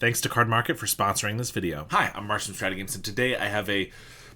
Thanks to Card Market for sponsoring this video. Hi, I'm Marsh from StrataGames, and today I have a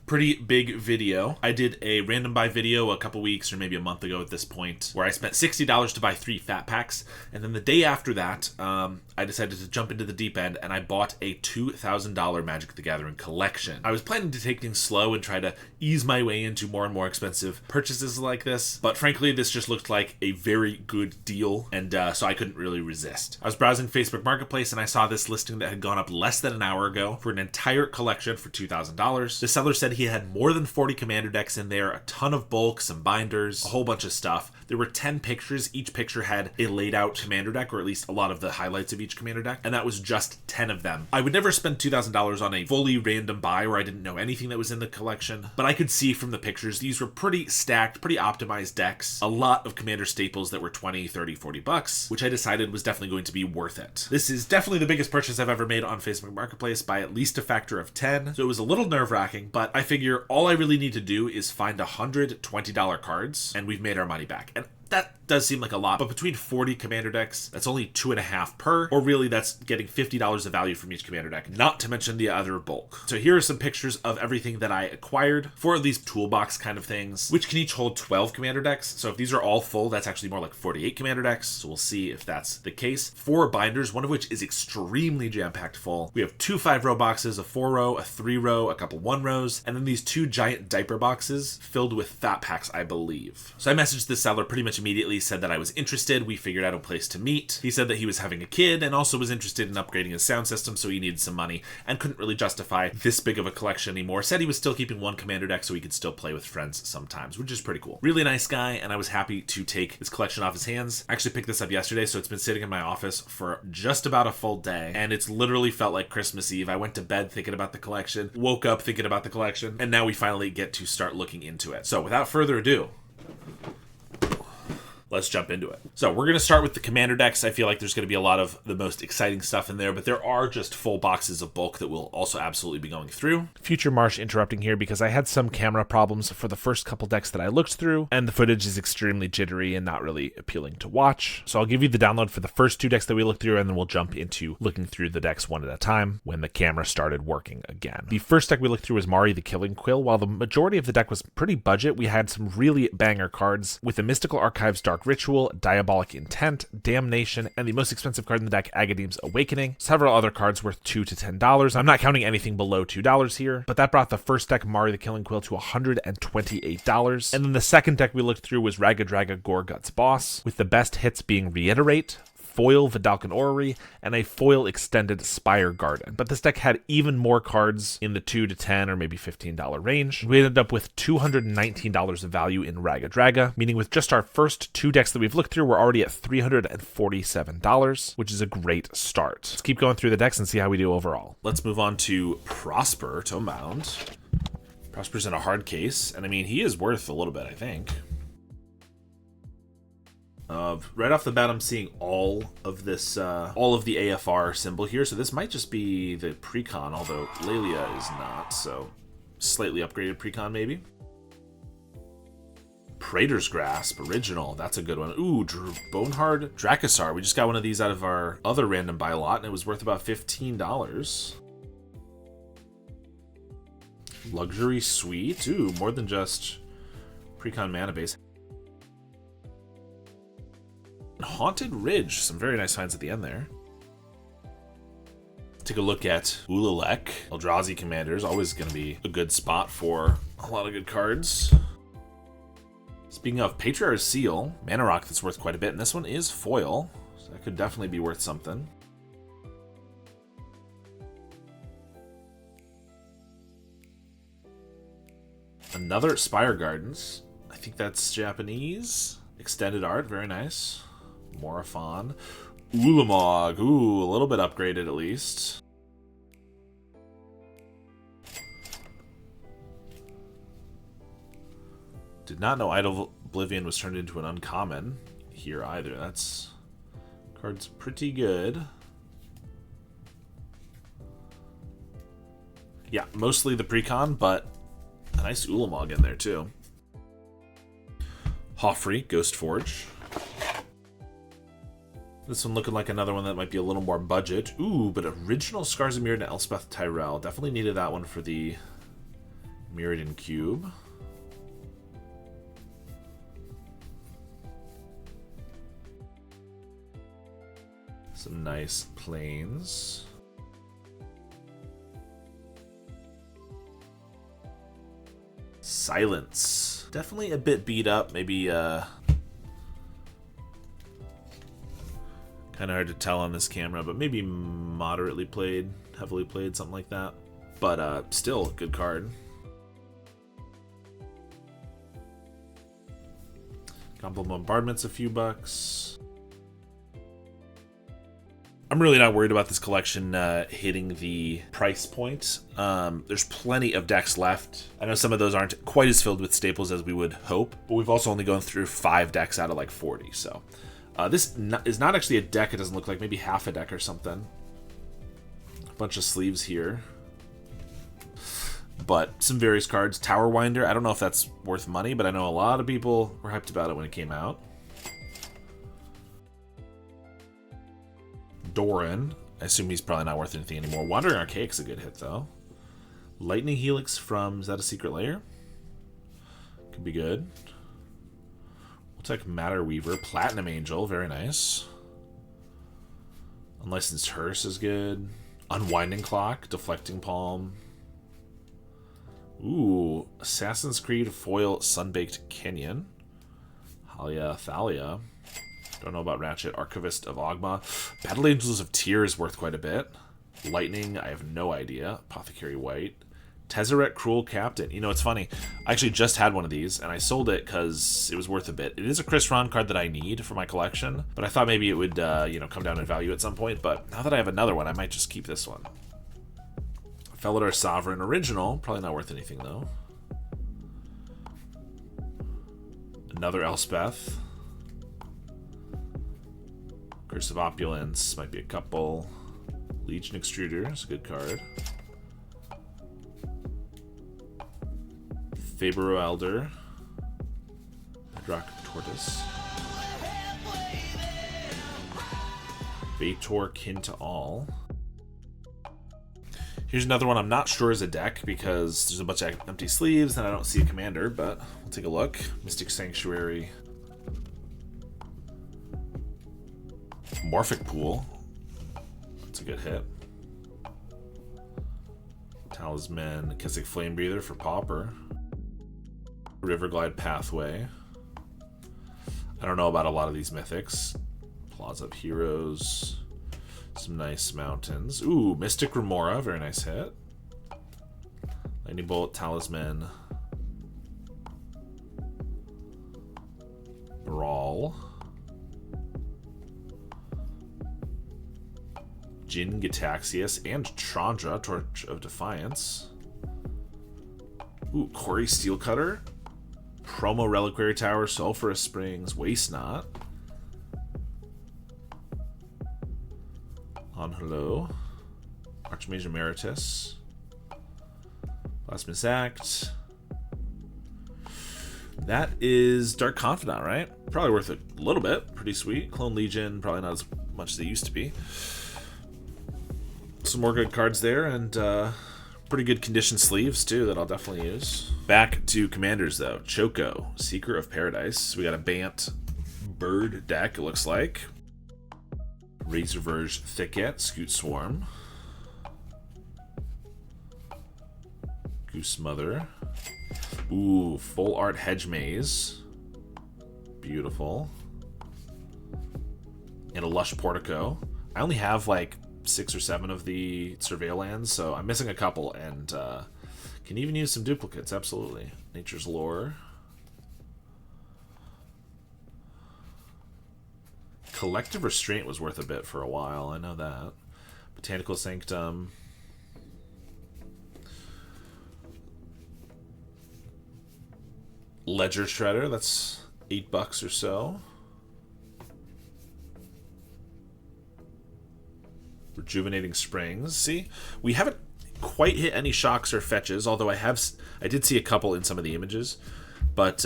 pretty big video. I did a random buy video a couple weeks or maybe a month ago at this point where I spent $60 to buy 3 fat packs, and then the day after that I decided to jump into the deep end and I bought a $2,000 Magic the Gathering collection. I was planning to take things slow and try to ease my way into more and more expensive purchases like this, but frankly this just looked like a very good deal, and so I couldn't really resist. I was browsing Facebook Marketplace and I saw this listing that had gone up less than an hour ago for an entire collection for $2,000. The seller said he had more than 40 commander decks in there, a ton of bulk, some binders, a whole bunch of stuff. There were 10 pictures. Each picture had a laid out commander deck, or at least a lot of the highlights of each commander deck, and that was just 10 of them. I would never spend $2,000 on a fully random buy where I didn't know anything that was in the collection, but I could see from the pictures these were pretty stacked, pretty optimized decks. A lot of commander staples that were 20, 30, 40 bucks, which I decided was definitely going to be worth it. This is definitely the biggest purchase I've ever made on Facebook Marketplace by at least a factor of 10, so it was a little nerve-wracking, but I figure all I really need to do is find 100 $20 cards, and we've made our money back. And that does seem like a lot, but between 40 commander decks, that's only 2.5 per, or really that's getting $50 of value from each commander deck, not to mention the other bulk. So here are some pictures of everything that I acquired. 4 of these toolbox kind of things, which can each hold 12 commander decks. So if these are all full, that's actually more like 48 commander decks. So we'll see if that's the case. 4 binders, one of which is extremely jam-packed full. We have 2 5-row boxes, a 4-row, a 3-row, a couple 1-rows, and then these 2 giant diaper boxes filled with fat packs, I believe. So I messaged the seller pretty much immediately, said that I was interested. We figured out a place to meet. He said that he was having a kid and also was interested in upgrading his sound system, so he needed some money and couldn't really justify this big of a collection anymore. Said he was still keeping 1 commander deck so he could still play with friends sometimes, which is pretty cool. Really nice guy, and I was happy to take this collection off his hands. I actually picked this up yesterday, so it's been sitting in my office for just about a full day, and it's literally felt like Christmas Eve. I went to bed thinking about the collection, woke up thinking about the collection, and now we finally get to start looking into it. So without further ado, let's jump into it. So we're going to start with the commander decks. I feel like there's going to be a lot of the most exciting stuff in there, but there are just full boxes of bulk that we'll also absolutely be going through. Future Marsh interrupting here because I had some camera problems for the first couple decks that I looked through, and the footage is extremely jittery and not really appealing to watch. So I'll give you the download for the first 2 decks that we looked through, and then we'll jump into looking through the decks one at a time when the camera started working again. The first deck we looked through was Mari the Killing Quill. While the majority of the deck was pretty budget, we had some really banger cards with the Mystical Archives Dark Ritual, Diabolic Intent, Damnation, and the most expensive card in the deck, Agadeem's Awakening. Several other cards worth $2 to $10. I'm not counting anything below $2 here, but that brought the first deck, Mari the Killing Quill, to $128. And then the second deck we looked through was Raga Draga Gorguts Boss, with the best hits being Reiterate, foil Vidalcan Orrery, and a foil extended Spire Garden. But this deck had even more cards in the $2 to $10 or maybe $15 range. We ended up with $219 of value in Raga Draga, meaning with just our first 2 decks that we've looked through, we're already at $347, which is a great start. Let's keep going through the decks and see how we do overall. Let's move on to Prosper to Mound. Prosper's in a hard case, and I mean, he is worth a little bit, I think. Right off the bat, I'm seeing all of this, all of the AFR symbol here, so this might just be the Precon, although Lelia is not, so slightly upgraded Precon maybe. Praetor's Grasp, original, that's a good one. Ooh, Bonehard Drakasar, we just got one of these out of our other random buy lot, and it was worth about $15. Luxury Suite, ooh, more than just Precon mana base. Haunted Ridge, some very nice finds at the end there. Take a look at Ulalek. Eldrazi Commander is always going to be a good spot for a lot of good cards. Speaking of Patriarch's Seal, Mana Rock that's worth quite a bit, and this one is foil, so that could definitely be worth something. Another Spire Gardens. I think that's Japanese. Extended art, very nice. Morifon. Ulamog. Ooh, a little bit upgraded at least. Did not know Idle Oblivion was turned into an uncommon here either. That's card's pretty good. Yeah, mostly the Precon, but a nice Ulamog in there too. Hoffrey, Ghost Forge. This one looking like another one that might be a little more budget. Ooh, but original Scars of Mirrodin and Elspeth Tyrell. Definitely needed that one for the Mirrodin Cube. Some nice planes. Silence. Definitely a bit beat up. Maybe kind of hard to tell on this camera, but maybe moderately played, heavily played, something like that. But still, good card. Combo Bombardment's a few bucks. I'm really not worried about this collection hitting the price point. There's plenty of decks left. I know some of those aren't quite as filled with staples as we would hope, but we've also only gone through 5 decks out of like 40, so... this is not actually a deck, it doesn't look like. Maybe half a deck or something. A bunch of sleeves here. But some various cards. Tower Winder, I don't know if that's worth money, but I know a lot of people were hyped about it when it came out. Doran, I assume he's probably not worth anything anymore. Wandering Archaic's a good hit, though. Lightning Helix from, is that a Secret Lair? Could be good. We'll take Matter Weaver. Platinum Angel, very nice. Unlicensed Hearse is good. Unwinding Clock, Deflecting Palm. Ooh, Assassin's Creed Foil Sunbaked Kenyon. Halia Thalia. Don't know about Ratchet. Archivist of Ogma. Battle Angels of Tyr is worth quite a bit. Lightning, I have no idea. Apothecary White. Tezzeret Cruel Captain. You know, it's funny. I actually just had one of these, and I sold it because it was worth a bit. It is a Chris Ron card that I need for my collection, but I thought maybe it would, you know, come down in value at some point. But now that I have another one, I might just keep this one. Felidar Sovereign Original. Probably not worth anything, though. Another Elspeth. Curse of Opulence. Might be a couple. Legion Extruder is a good card. Fabro Elder. Bedrock Tortoise. Baitor Kin to All. Here's another one I'm not sure is a deck because there's a bunch of empty sleeves and I don't see a commander, but we'll take a look. Mystic Sanctuary. Morphic Pool. That's a good hit. Talisman. Kessick Flame Breather for Pauper. Riverglide Pathway. I don't know about a lot of these mythics. Plaza of Heroes. Some nice mountains. Ooh, Mystic Remora, very nice hit. Lightning Bolt, Talisman. Brawl. Jin Gitaxias and Chandra, Torch of Defiance. Ooh, Corey Steelcutter. Promo Reliquary Tower, Sulphurous Springs, Waste Not. On Hello. Archmage Emeritus. Blasphemous Act. That is Dark Confidant, right? Probably worth a little bit. Pretty sweet. Clone Legion, probably not as much as they used to be. Some more good cards there, and pretty good condition sleeves, too, that I'll definitely use. Back to Commanders, though. Choco, Seeker of Paradise. We got a Bant Bird deck, it looks like. Razorverge Thicket, Scoot Swarm. Goose Mother. Ooh, Full Art Hedge Maze. Beautiful. And a Lush Portico. I only have like 6 or 7 of the Surveil lands, so I'm missing a couple, and can even use some duplicates, absolutely. Nature's Lore. Collective Restraint was worth a bit for a while, I know that. Botanical Sanctum. Ledger Shredder, that's $8 or so. Rejuvenating Springs. See, we haven't quite hit any shocks or fetches, although I did see a couple in some of the images, but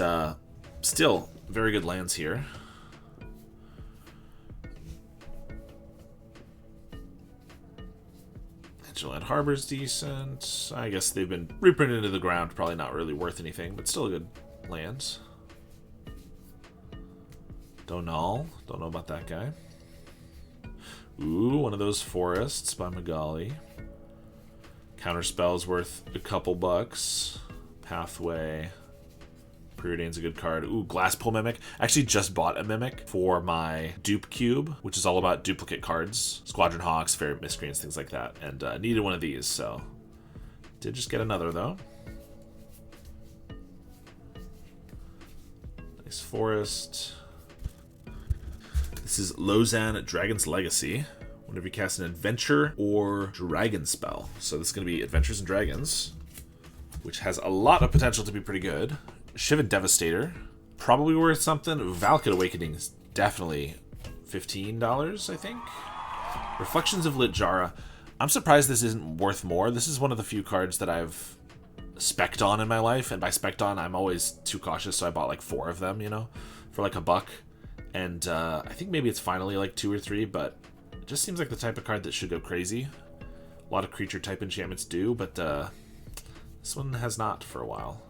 still very good lands here. Vigilante Harbor's decent. I guess they've been reprinted into the ground. Probably not really worth anything, but still a good land. Donal. Don't know about that guy. Ooh, one of those forests by Magali. Counterspell's worth a couple bucks. Pathway. Preordain's a good card. Ooh, Glasspool Mimic. I actually just bought a Mimic for my dupe cube, which is all about duplicate cards. Squadron Hawks, Favorite Miscreants, things like that. And needed one of these, so... Did just get another, though. Nice forest. This is Lausanne Dragon's Legacy. Whenever you cast an adventure or dragon spell. So this is going to be Adventures and Dragons, which has a lot of potential to be pretty good. Shivan Devastator, probably worth something. Valakut Awakening is definitely $15, I think. Reflections of Litjara. I'm surprised this isn't worth more. This is one of the few cards that I've spec'd on in my life, and by spec'd on, I'm always too cautious, so I bought like 4 of them, you know, for like $1. And I think maybe it's finally like 2 or 3, but it just seems like the type of card that should go crazy. A lot of creature type enchantments do, but this one has not for a while.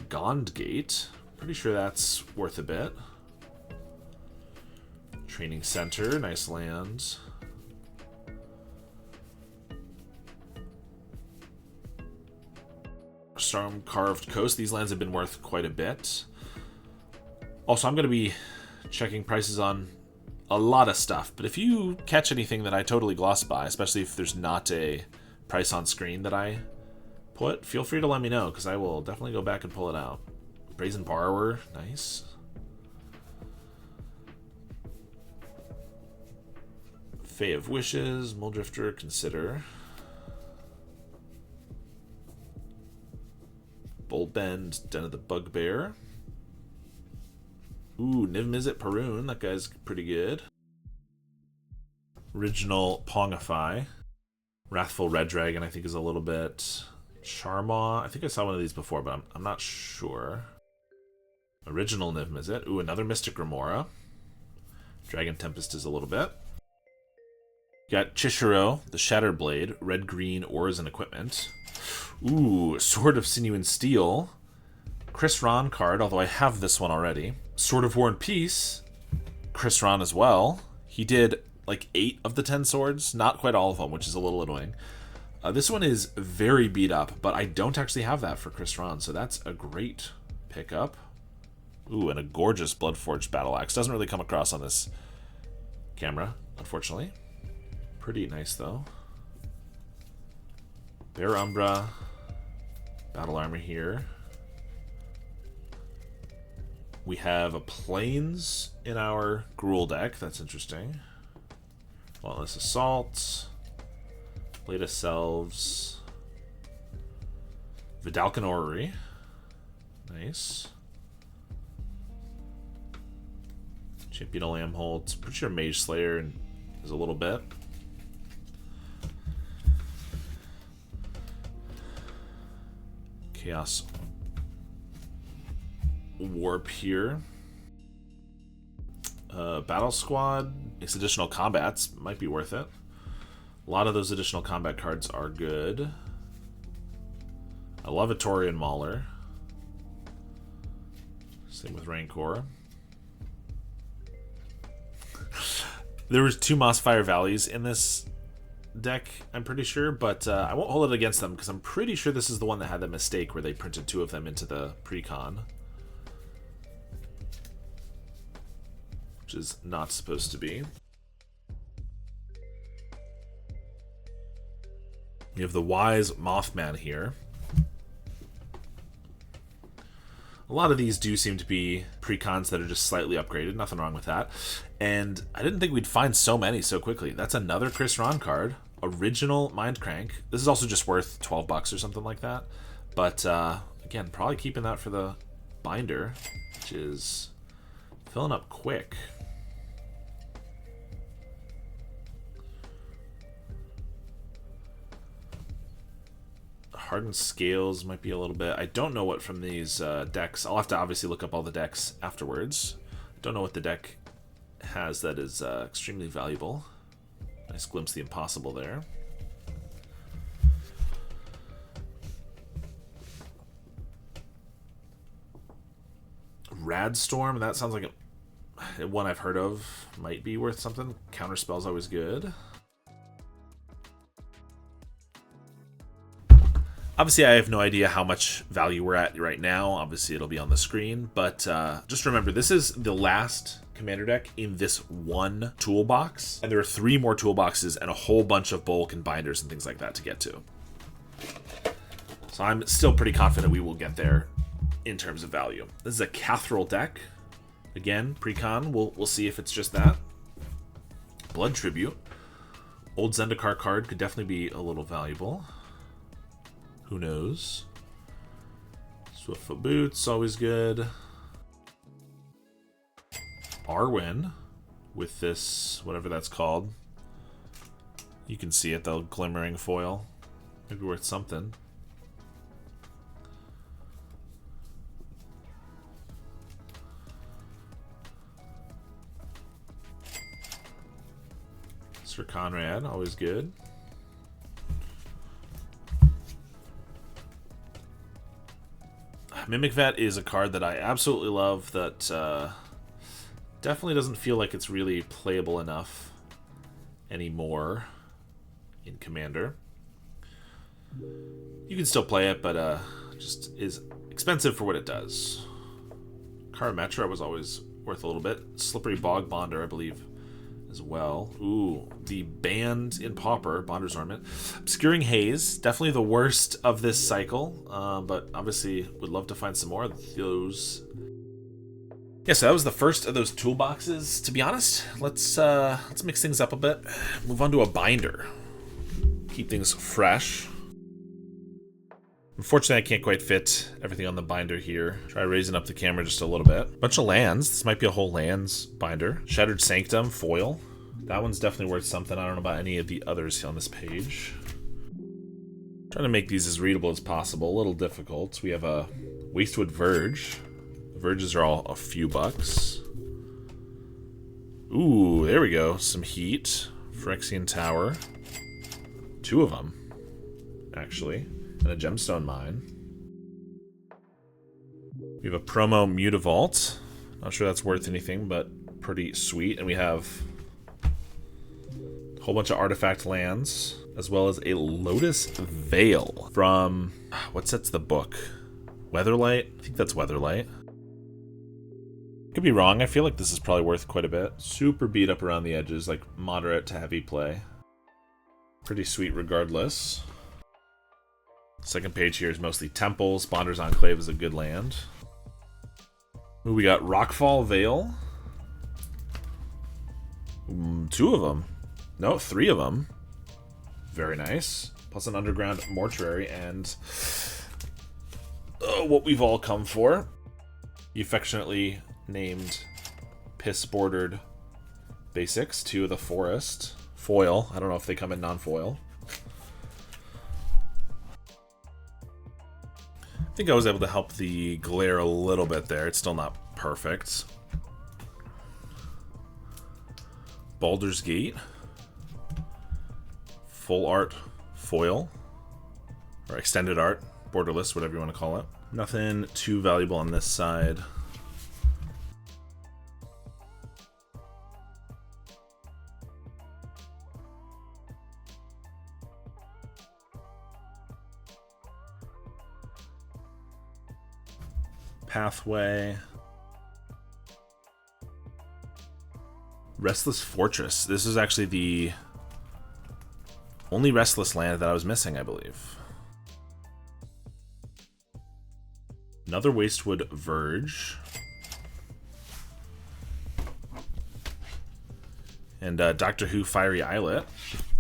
Gondgate, pretty sure that's worth a bit. Training Center, nice lands. Storm Carved Coast, these lands have been worth quite a bit. Also, I'm going to be checking prices on a lot of stuff, but if you catch anything that I totally glossed by, especially if there's not a price on screen that I put, feel free to let me know, because I will definitely go back and pull it out. Brazen Borrower, nice. Fae of Wishes, Muldrifter, consider. Bullbend, Den of the Bugbear. Ooh, Niv Mizzet Perun, that guy's pretty good. Original Pongify. Wrathful Red Dragon, I think, is a little bit. Charmaw, I think I saw one of these before, but I'm not sure. Original Niv Mizzet. Ooh, another Mystic Remora. Dragon Tempest is a little bit. Got Chishiro, the Shattered Blade, red-green ores and equipment. Ooh, Sword of Sinew and Steel. Chris Ron card, although I have this one already. Sword of War and Peace. Chris Ron as well. He did like 8 of the 10 swords, not quite all of them, which is a little annoying. This one is very beat up, but I don't actually have that for Chris Ron, so that's a great pickup. Ooh, and a gorgeous Bloodforged Battle Axe. Doesn't really come across on this camera, unfortunately. Pretty nice, though. Bear Umbra. Battle Armor here. We have a Plains in our Gruul deck. That's interesting. Relentless Assault. Blade of Selves. Vidalcan Orrery. Nice. Champion of Lambholt. Pretty sure Mage Slayer is a little bit. Chaos Warp here. Battle Squad makes additional combats. Might be worth it. A lot of those additional combat cards are good. I love a Torian Mauler. Same with Rancor. There was 2 Mossfire Valleys in this deck, I'm pretty sure, but I won't hold it against them because I'm pretty sure this is the one that had the mistake where they printed 2 of them into the pre-con, which is not supposed to be. We have the Wise Mothman here. A lot of these do seem to be pre-cons that are just slightly upgraded. Nothing wrong with that. And I didn't think we'd find so many so quickly. That's another Chris Ron card. Original Mind Crank. This is also just worth $12 or something like that. But again, probably keeping that for the binder, which is filling up quick. Hardened Scales might be a little bit. I don't know what from these decks. I'll have to obviously look up all the decks afterwards. I don't know what the deck has that is extremely valuable. Nice Glimpse of the Impossible there. Rad Storm. That sounds like one I've heard of. Might be worth something. Counterspell's always good. Obviously, I have no idea how much value we're at right now. Obviously, it'll be on the screen. But just remember, this is the last commander deck in this one toolbox. And there are 3 more toolboxes and a whole bunch of bulk and binders and things like that to get to. So I'm still pretty confident we will get there in terms of value. This is a Cathrall deck. Again, pre-con. We'll see if it's just that. Blood Tribute. Old Zendikar card could definitely be a little valuable. Who knows? Swiftfoot Boots, always good. Arwen with this, whatever that's called. You can see it, the glimmering foil. Maybe worth something. Sir Conrad, always good. Mimic Vet is a card that I absolutely love that definitely doesn't feel like it's really playable enough anymore in Commander. You can still play it, but just is expensive for what it does. Karametra was always worth a little bit. Slippery Bog Bonder, I believe, as well. Ooh, the Band in Pauper, Bonder's Ornament. Obscuring Haze, definitely the worst of this cycle, but obviously would love to find some more of those. Yeah, so that was the first of those toolboxes. To be honest, let's mix things up a bit. Move on to a binder. Keep things fresh. Unfortunately, I can't quite fit everything on the binder here. Try raising up the camera just a little bit. Bunch of lands. This might be a whole lands binder. Shattered Sanctum, foil. That one's definitely worth something. I don't know about any of the others on this page. Trying to make these as readable as possible. A little difficult. We have a Wastewood Verge. The Verges are all a few bucks. Ooh, there we go. Some heat. Phyrexian Tower. 2 of them, actually. And a Gemstone Mine. We have a promo Mutavault. Not sure that's worth anything, but pretty sweet. And we have a whole bunch of artifact lands, as well as a Lotus Veil from, what set's the book? Weatherlight? I think that's Weatherlight. Could be wrong. I feel like this is probably worth quite a bit. Super beat up around the edges, like moderate to heavy play. Pretty sweet regardless. Second page here is mostly temples. Bonder's Enclave is a good land. Ooh, we got Rockfall Vale. 2 of them. No, 3 of them. Very nice. Plus an Underground Mortuary and what we've all come for. The affectionately named Piss-Bordered Basics. 2 of the Forest. Foil. I don't know if they come in non-foil. I think I was able to help the glare a little bit there. It's still not perfect. Baldur's Gate. Full art foil. Or extended art. Borderless, whatever you want to call it. Nothing too valuable on this side. Pathway. Restless Fortress. This is actually the only Restless land that I was missing, I believe. Another Wastewood Verge. And Doctor Who Fiery Islet.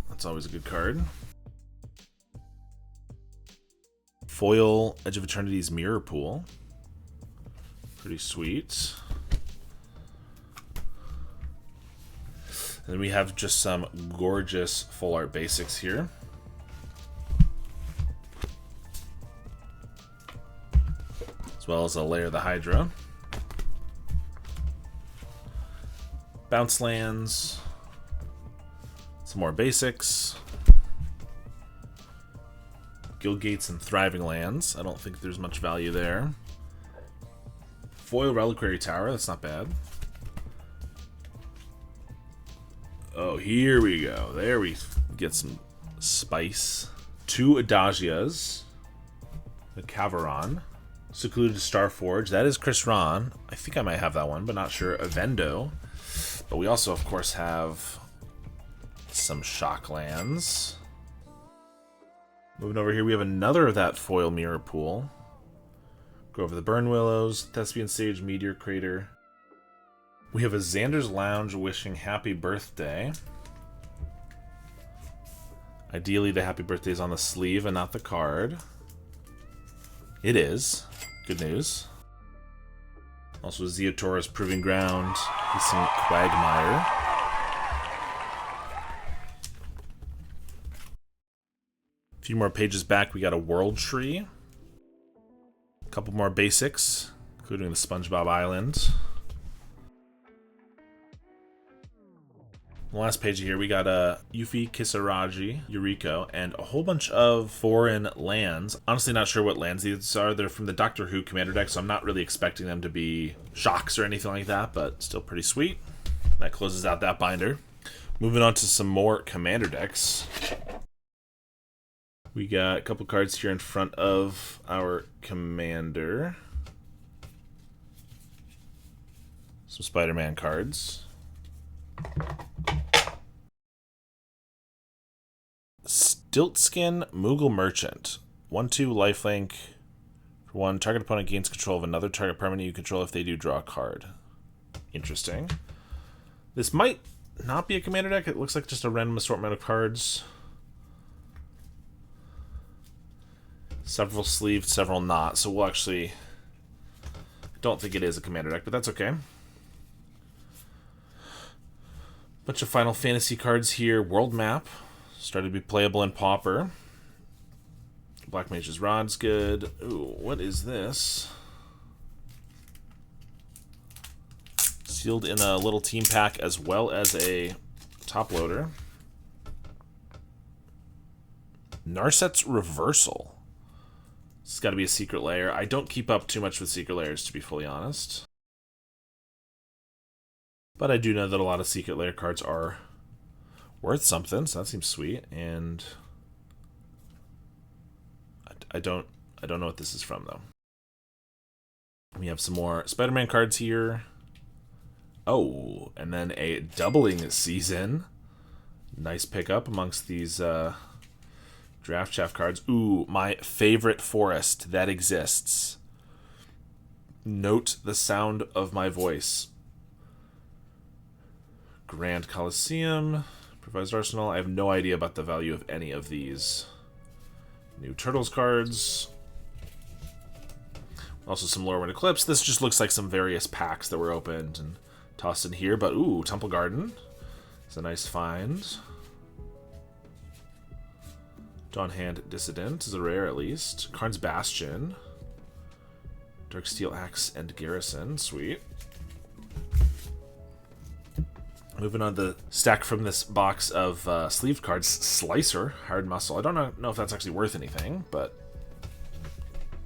That's always a good card. Foil Edge of Eternity's Mirror Pool. Pretty sweet. And then we have just some gorgeous full art basics here. As well as a Lair of the Hydra. Bounce lands. Some more basics. Guild Gates and Thriving Lands. I don't think there's much value there. foil Reliquary Tower. That's not bad. Oh, here we go. There we get some spice. 2 Adagias. The Cavaron. Secluded Starforge. That is Chris Ron. I think I might have that one, but not sure. Avendo. But we also, of course, have some Shocklands. Moving over here, we have another of that foil mirror pool. Go over the Burn Willows, Thespian Sage, Meteor Crater. We have a Xander's Lounge wishing happy birthday. Ideally, the happy birthday is on the sleeve and not the card. It is. Good news. Also, Zeotora's Proving Ground. Hissing Quagmire. A few more pages back, we got a World Tree. A couple more basics, including the SpongeBob Island. The last page here, we got a Yuffie, Kisaragi, Yuriko, and a whole bunch of foreign lands. Honestly, not sure what lands these are. They're from the Doctor Who Commander deck, so I'm not really expecting them to be shocks or anything like that, but still pretty sweet. That closes out that binder. Moving on to some more Commander decks. We got a couple cards here in front of our Commander. Some Spider-Man cards. Stiltskin Moogle Merchant. 1/2 lifelink. For 1, target opponent gains control of another target permanent you control. If they do, draw a card. Interesting. This might not be a Commander deck. It looks like just a random assortment of cards. Several sleeved, several not. So we'll actually... I don't think it is a Commander deck, but that's okay. Bunch of Final Fantasy cards here. World Map. Started to be playable in Pauper. Black Mage's Rod's good. Ooh, what is this? Sealed in a little team pack as well as a top loader. Narset's Reversal. This has got to be a secret layer. I don't keep up too much with secret layers, to be fully honest. But I do know that a lot of secret layer cards are worth something, so that seems sweet. And I don't know what this is from, though. We have some more Spider-Man cards here. Oh, and then a doubling season. Nice pickup amongst these Draft Chaff cards. Ooh, my favorite forest that exists. Note the sound of my voice. Grand Coliseum. Improvised Arsenal. I have no idea about the value of any of these. New Turtles cards. Also some Lorwyn Eclipse. This just looks like some various packs that were opened and tossed in here. But ooh, Temple Garden. It's a nice find. Dawnhand Dissident is a rare, at least. Karn's Bastion. Darksteel Axe and Garrison. Sweet. Moving on to the stack from this box of sleeved cards. Slicer. Hard Muscle. I don't know if that's actually worth anything, but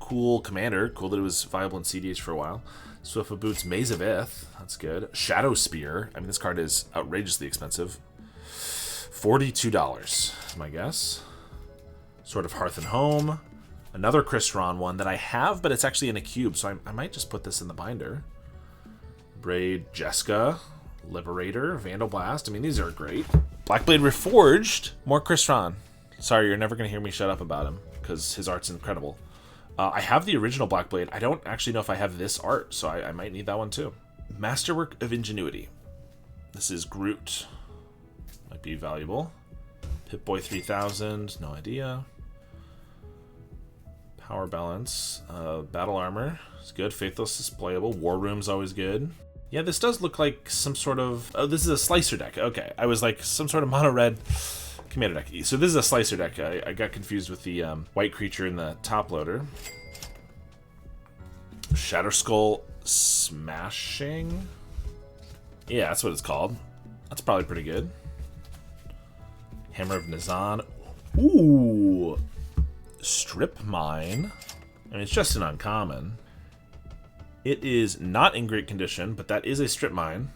cool Commander. Cool that it was viable in CDH for a while. Swift of Boots. Maze of Ith. That's good. Shadow Spear. I mean, this card is outrageously expensive. $42 is my guess. Sort of Hearth and Home. Another Chris Ron one that I have, but it's actually in a cube, so I might just put this in the binder. Braid, Jeska, Liberator, Vandal Blast. I mean, these are great. Blackblade Reforged. More Chris Ron. Sorry, you're never going to hear me shut up about him, because his art's incredible. I have the original Blackblade. I don't actually know if I have this art, so I might need that one too. Masterwork of Ingenuity. This is Groot. Might be valuable. Pip-Boy 3000. No idea. Power Balance. Battle Armor is good. Faithless is playable. War Room's always good. Yeah, this does look like some sort of... Oh, this is a Slicer deck. Okay, I was like some sort of mono-red Commander deck. So this is a Slicer deck. I got confused with the white creature in the top loader. Shatter Skull Smashing? Yeah, that's what it's called. That's probably pretty good. Hammer of Nizan. Ooh! Strip Mine. I mean, it's just an uncommon. It is not in great condition, but that is a strip mine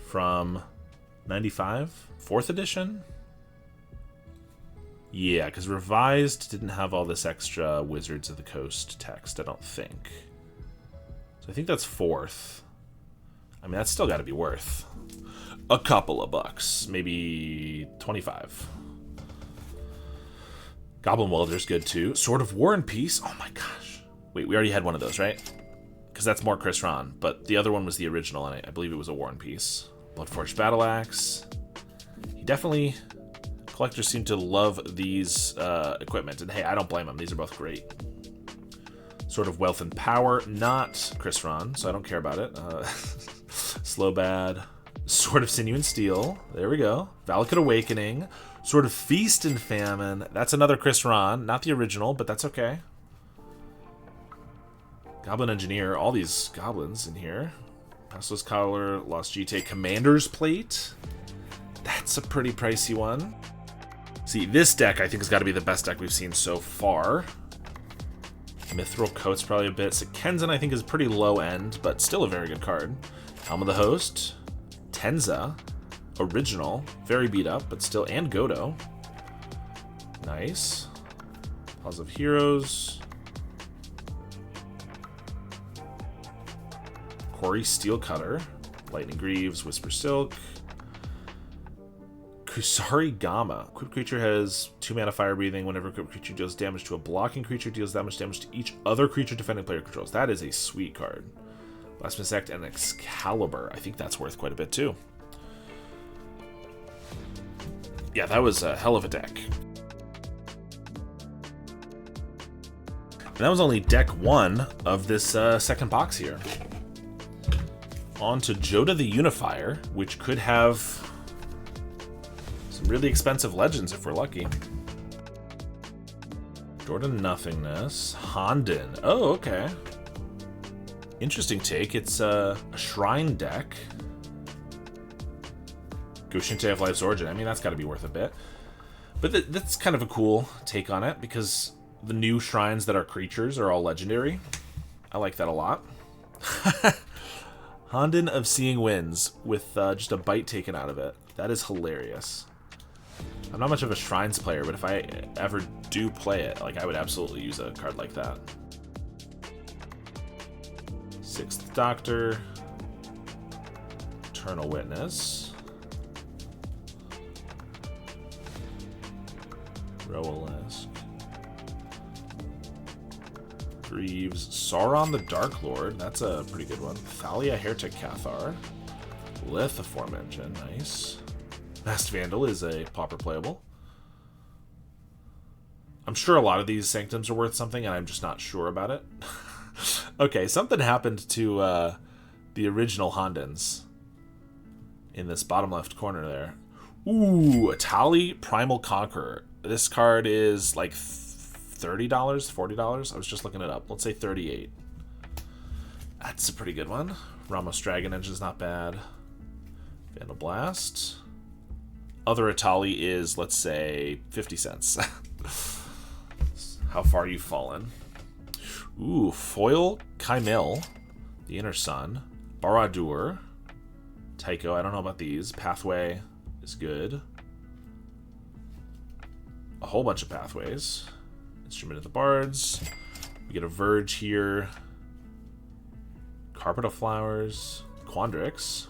from 95, 4th edition. Yeah, because Revised didn't have all this extra Wizards of the Coast text, I don't think. So I think that's 4th. I mean, that's still got to be worth a couple of bucks, maybe 25. Goblin Welder's good too. Sword of War and Peace. Oh my gosh. Wait, we already had one of those, right? Because that's more Chris Ron, but the other one was the original, and I believe it was a War and Peace. Bloodforged Battle Axe. He definitely... Collectors seem to love these equipment, and hey, I don't blame them. These are both great. Sword of Wealth and Power, not Chris Ron, so I don't care about it. Slow Bad. Sword of Sinew and Steel. There we go. Valakut Awakening. Sword of Feast and Famine. That's another Chris Ron, not the original, but that's okay. Goblin Engineer. All these goblins in here. Pastos Collar, Lost GT, Commander's Plate. That's a pretty pricey one. See, this deck I think has got to be the best deck we've seen so far. Mithril Coat's probably a bit. Sekenzan I think is pretty low end, but still a very good card. Helm of the Host. Tenza. Original. Very beat up, but still. And Godo. Nice. Pause of Heroes. Quarry Steelcutter. Lightning Greaves. Whisper Silk. Kusari Gama. Equipped creature has 2 mana fire breathing. Whenever equipped creature deals damage to a blocking creature, deals that much damage to each other creature defending player controls. That is a sweet card. Blasphemous Act and Excalibur. I think that's worth quite a bit too. Yeah, that was a hell of a deck. And that was only deck 1 of this second box here. On to Joda the Unifier, which could have some really expensive legends if we're lucky. Jordan Nothingness. Honden. Oh, okay. Interesting take. It's a shrine deck. Goshinte of Life's Origin. I mean, that's got to be worth a bit. But that's kind of a cool take on it, because the new shrines that are creatures are all legendary. I like that a lot. Honden of Seeing Winds with just a bite taken out of it. That is hilarious. I'm not much of a Shrines player, but if I ever do play it, like, I would absolutely use a card like that. Sixth Doctor. Eternal Witness. Rowelesque. Greaves. Sauron the Dark Lord. That's a pretty good one. Thalia Heretic Cathar. Lith aforementioned. Nice. Masked Vandal is a pauper playable. I'm sure a lot of these Sanctums are worth something, and I'm just not sure about it. Okay, something happened to the original Hondens in this bottom left corner there. Ooh, Atali Primal Conqueror. This card is like $30, $40. I was just looking it up. Let's say $38. That's a pretty good one. Ramos Dragon Engine's not bad. Vandal Blast. Other Atali is, let's say, 50 cents. How far you've fallen. Ooh, Foil Kaimil. The Inner Sun. Baradur. Tycho, I don't know about these. Pathway is good. A whole bunch of pathways. Instrument of the Bards. We get a Verge here. Carpet of Flowers. Quandrix.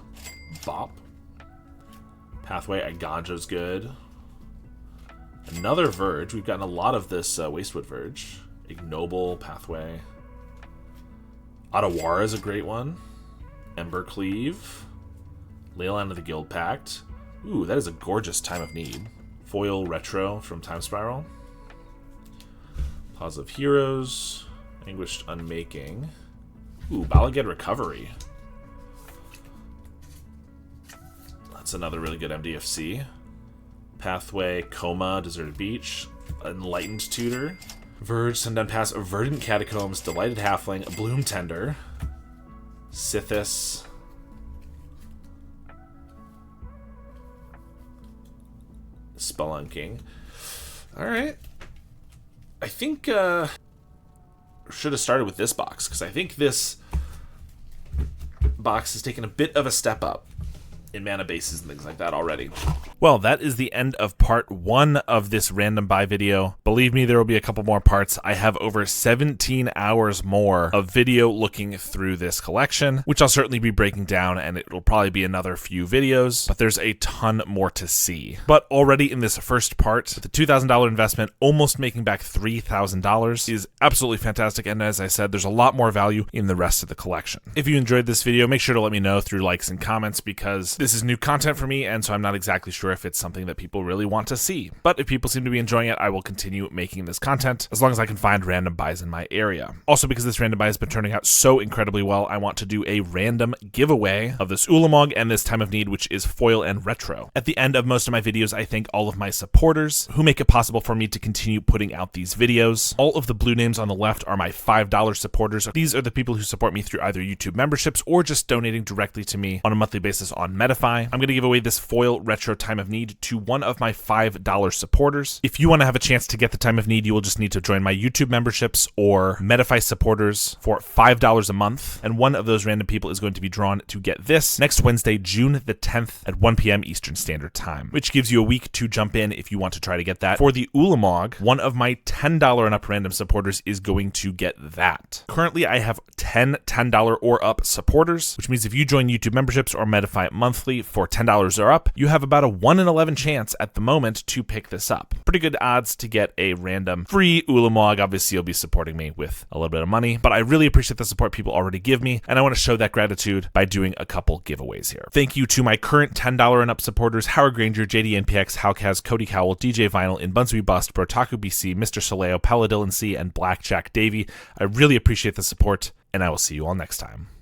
Bop. Pathway. Aganja's good. Another Verge. We've gotten a lot of this Wastewood Verge. Ignoble. Pathway. Otawara is a great one. Ember Cleave. Leyline of the Guild Pact. Ooh, that is a gorgeous Time of Need. Foil Retro from Time Spiral. Pause of Heroes. Anguished Unmaking. Ooh, Balaged Recovery. That's another really good MDFC. Pathway, Coma, Deserted Beach. Enlightened Tutor. Verge, Sundown Pass, Verdant Catacombs, Delighted Halfling, Bloom Tender. Sithis. Spelunking. Alright. I think should have started with this box, because I think this box has taken a bit of a step up in mana bases and things like that already. Well, that is the end of part 1 of this random buy video. Believe me, there will be a couple more parts. I have over 17 hours more of video looking through this collection, which I'll certainly be breaking down, and it'll probably be another few videos, but there's a ton more to see. But already in this first part, the $2,000 investment almost making back $3,000 is absolutely fantastic, and as I said, there's a lot more value in the rest of the collection. If you enjoyed this video, make sure to let me know through likes and comments, because this is new content for me, and so I'm not exactly sure if it's something that people really want to see. But if people seem to be enjoying it, I will continue making this content as long as I can find random buys in my area. Also, because this random buy has been turning out so incredibly well, I want to do a random giveaway of this Ulamog and this Time of Need, which is foil and retro. At the end of most of my videos, I thank all of my supporters who make it possible for me to continue putting out these videos. All of the blue names on the left are my $5 supporters. These are the people who support me through either YouTube memberships or just donating directly to me on a monthly basis on Medify. I'm going to give away this foil retro Time of Need to one of my $5 supporters. If you want to have a chance to get the Time of Need, you will just need to join my YouTube memberships or Medify supporters for $5 a month, and one of those random people is going to be drawn to get this next Wednesday, June the 10th at 1 p.m. Eastern Standard Time, which gives you a week to jump in if you want to try to get that. For the Ulamog, one of my $10 and up random supporters is going to get that. Currently, I have 10 $10 or up supporters, which means if you join YouTube memberships or Medify monthly for $10 or up, you have about a 1 in 11 chance at the moment to pick this up. Pretty good odds to get a random free Ulamog. Obviously, you'll be supporting me with a little bit of money, but I really appreciate the support people already give me, and I want to show that gratitude by doing a couple giveaways here. Thank you to my current $10 and up supporters: Howard Granger, JDNPX, Howcaz, Cody Cowell, DJ Vinyl, Inbunsby Bust, Brotaku BC, Mr. Soleo, Paladillin C, and Blackjack Davey. I really appreciate the support, and I will see you all next time.